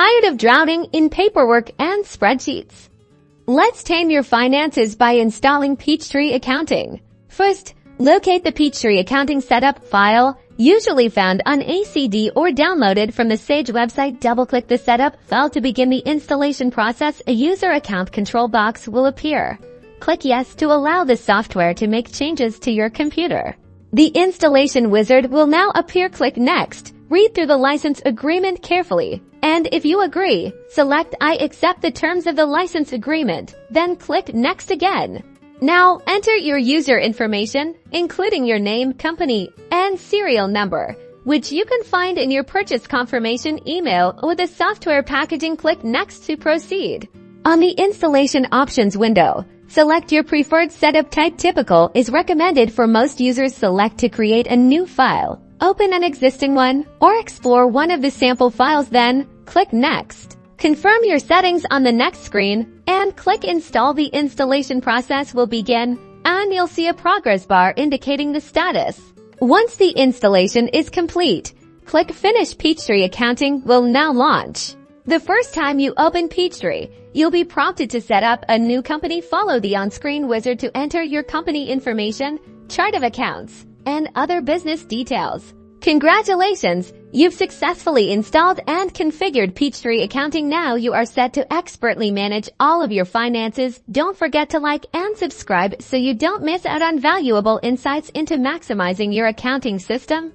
Tired of drowning in paperwork and spreadsheets? Let's tame your finances by installing Peachtree Accounting. First, locate the Peachtree Accounting Setup file, usually found on ACD or downloaded from the Sage website. Double-click the Setup file to begin the installation process. A user account control box will appear. Click Yes to allow the software to make changes to your computer. The installation wizard will now appear. Click Next. Read through the license agreement carefully, and if you agree, select I accept the terms of the license agreement, then click Next again. Now enter your user information, including your name, company, and serial number, which you can find in your purchase confirmation email or the software packaging. Click Next to proceed. On the installation options window, select your preferred setup type. Typical is recommended for most users. Select to create a new file, open an existing one, or explore one of the sample files, then click Next. Confirm your settings on the next screen and click Install. The installation process will begin, and you'll see a progress bar indicating the status. Once the installation is complete, click Finish. Peachtree Accounting will now launch. The first time you open Peachtree, you'll be prompted to set up a new company. Follow the on-screen wizard to enter your company information, chart of accounts, and other business details. Congratulations! You've successfully installed and configured Peachtree Accounting. Now you are set to expertly manage all of your finances. Don't forget to like and subscribe so you don't miss out on valuable insights into maximizing your accounting system.